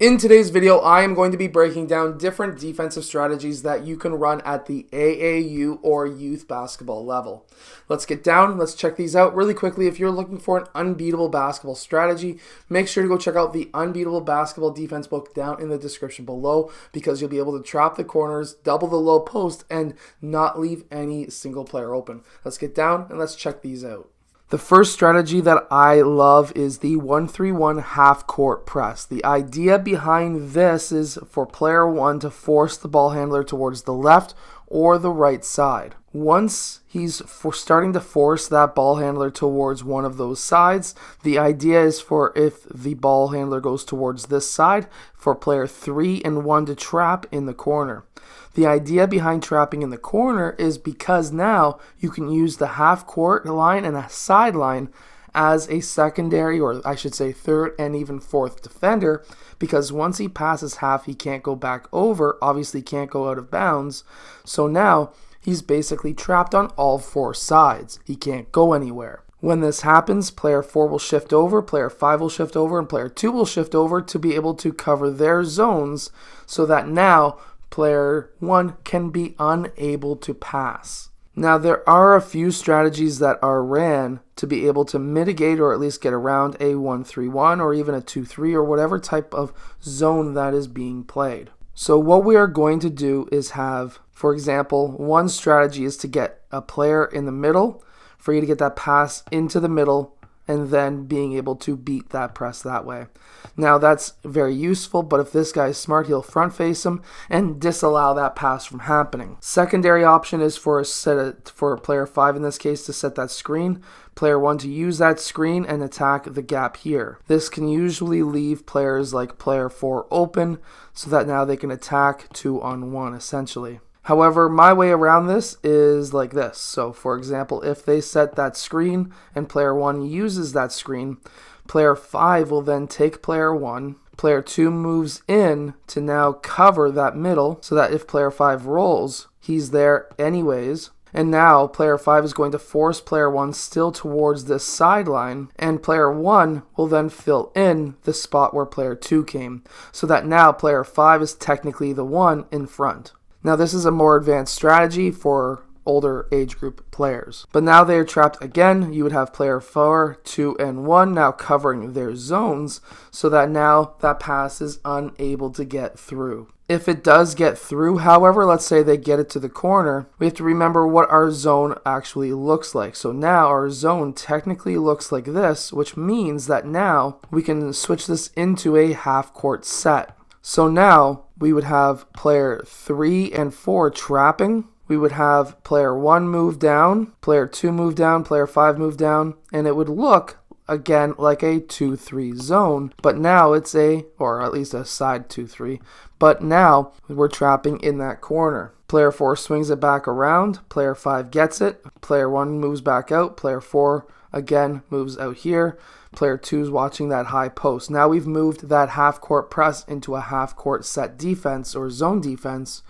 In today's video, I am going to be breaking down different defensive strategies that you can run at the AAU or youth basketball level. Let's get down. Let's check these out really quickly. If you're looking for an unbeatable basketball strategy, make sure to go check out the Unbeatable Basketball Defense book down in the description below, because you'll be able to trap the corners, double the low post, and not leave any single player open. Let's get down and let's check these out. The first strategy that I love is the 1-3-1 half-court press. The idea behind this is for player one to force the ball handler towards the left or the right side. Once he's starting to force that ball handler towards one of those sides, the idea is for, if the ball handler goes towards this side, for player 3 and 1 to trap in the corner. The idea behind trapping in the corner is because now you can use the half-court line and a sideline as a secondary, or I should say third and even fourth defender, because once he passes half, he can't go back over, obviously can't go out of bounds. So now he's basically trapped on all four sides. He can't go anywhere. When this happens, player 4 will shift over, player 5 will shift over, and player 2 will shift over to be able to cover their zones, so that now player 1 can be unable to pass. Now, there are a few strategies that are ran to be able to mitigate or at least get around a 1-3-1 or even a 2-3 or whatever type of zone that is being played. So what we are going to do is have, for example, one strategy is to get a player in the middle, for you to get that pass into the middle, and then being able to beat that press that way. Now, that's very useful, but if this guy is smart, he'll front face him and disallow that pass from happening. Secondary option is for player 5 in this case to set that screen, player 1 to use that screen and attack the gap here. This can usually leave players like player 4 open, so that now they can attack 2-on-1 essentially. However, my way around this is like this. So, for example, if they set that screen and player 1 uses that screen, player 5 will then take player 1. Player 2 moves in to now cover that middle, so that if player 5 rolls, he's there anyways. And now player 5 is going to force player 1 still towards this sideline, and player 1 will then fill in the spot where player 2 came, so that now player 5 is technically the one in front. Now, this is a more advanced strategy for older age group players. But now they are trapped again. You would have player 4, 2, and 1 now covering their zones, so that now that pass is unable to get through. If it does get through, however, let's say they get it to the corner, we have to remember what our zone actually looks like. So now our zone technically looks like this, which means that now we can switch this into a half-court set. So now we would have player 3 and 4 trapping. We would have player 1 move down, player 2 move down, player 5 move down, and it would look again like a 2-3 zone, but now it's or at least a side 2-3, but now we're trapping in that corner. Player 4 swings it back around, player 5 gets it, player 1 moves back out, player 4 again moves out here, player 2 is watching that high post. Now we've moved that half-court press into a half-court set defense or zone defense,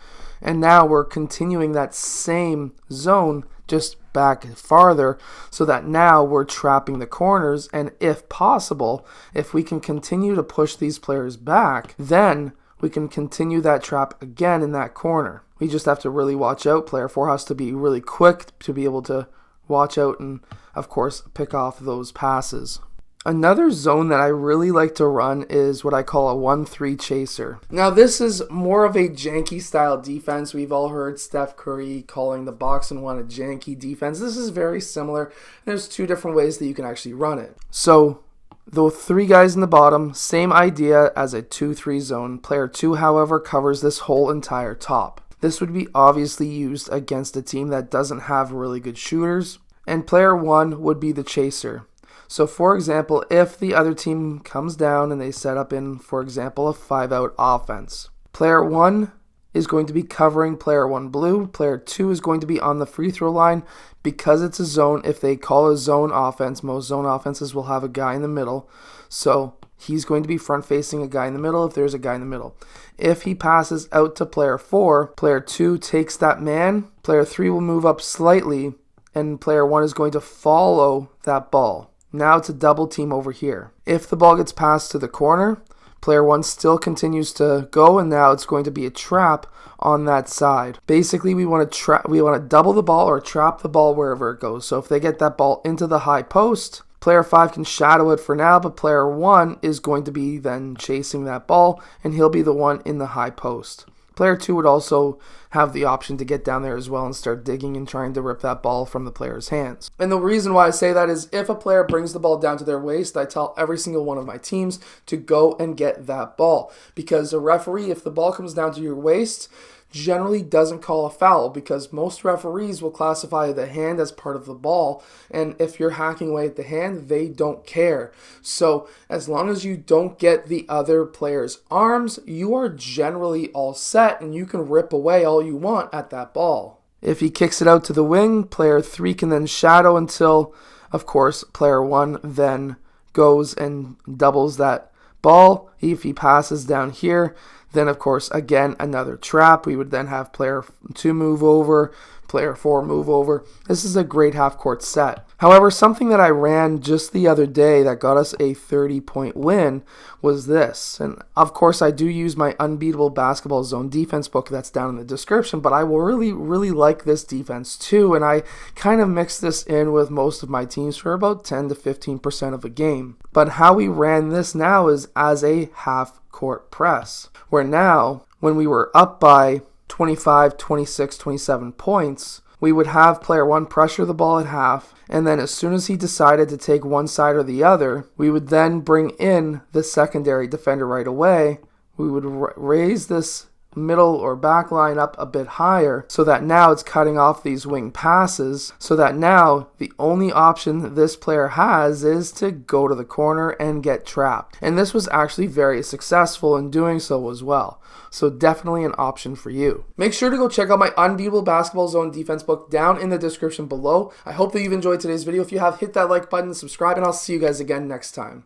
and now we're continuing that same zone just back farther, so that now we're trapping the corners, and if possible, if we can continue to push these players back, then we can continue that trap again in that corner. We just have to really watch out. Player 4 has to be really quick to be able to watch out and, of course, pick off those passes. Another zone that I really like to run is what I call a 1-3 chaser. Now, this is more of a janky style defense. We've all heard Steph Curry calling the box and 1 a janky defense. This is very similar. There's 2 different ways that you can actually run it. So, the 3 guys in the bottom, same idea as a 2-3 zone. Player 2, however, covers this whole entire top. This would be obviously used against a team that doesn't have really good shooters, and player 1 would be the chaser. So, for example, if the other team comes down and they set up in, for example, a 5-out offense, player 1 is going to be covering player 1 blue, player 2 is going to be on the free throw line. Because it's a zone, if they call a zone offense, most zone offenses will have a guy in the middle, so he's going to be front facing a guy in the middle if there's a guy in the middle. If he passes out to player 4, player 2 takes that man, player 3 will move up slightly, and player 1 is going to follow that ball. Now it's a double team over here. If the ball gets passed to the corner, Player 1 still continues to go, and now it's going to be a trap on that side. Basically, we want to double the ball or trap the ball wherever it goes. So if they get that ball into the high post, player 5 can shadow it for now, but player 1 is going to be then chasing that ball, and he'll be the one in the high post. Player 2 would also have the option to get down there as well and start digging and trying to rip that ball from the player's hands. And the reason why I say that is if a player brings the ball down to their waist, I tell every single one of my teams to go and get that ball. Because a referee, if the ball comes down to your waist, generally doesn't call a foul, because most referees will classify the hand as part of the ball, and if you're hacking away at the hand, they don't care. So as long as you don't get the other player's arms, you are generally all set and you can rip away all you want at that ball. If he kicks it out to the wing, player 3 can then shadow until, of course, player 1 then goes and doubles that ball. If he passes down here, then of course again another trap. We would then have player 2 move over, player 4 move over. This is a great half court set. However, something that I ran just the other day that got us a 30-point win was this. And of course I do use my Unbeatable Basketball Zone Defense book that's down in the description, but I will really like this defense too, and I kind of mix this in with most of my teams for about 10 to 15% of a game. But how we ran this now is as a half court press, where now when we were up by 25, 26, 27 points, we would have player 1 pressure the ball at half, and then as soon as he decided to take one side or the other, we would then bring in the secondary defender right away. We would raise this middle or back line up a bit higher so that now it's cutting off these wing passes, so that now the only option this player has is to go to the corner and get trapped. And this was actually very successful in doing so as well. So definitely an option for you. Make sure to go check out my Unbeatable Basketball Zone Defense book down in the description below. I hope that you've enjoyed today's video. If you have, hit that like button, subscribe, and I'll see you guys again next time.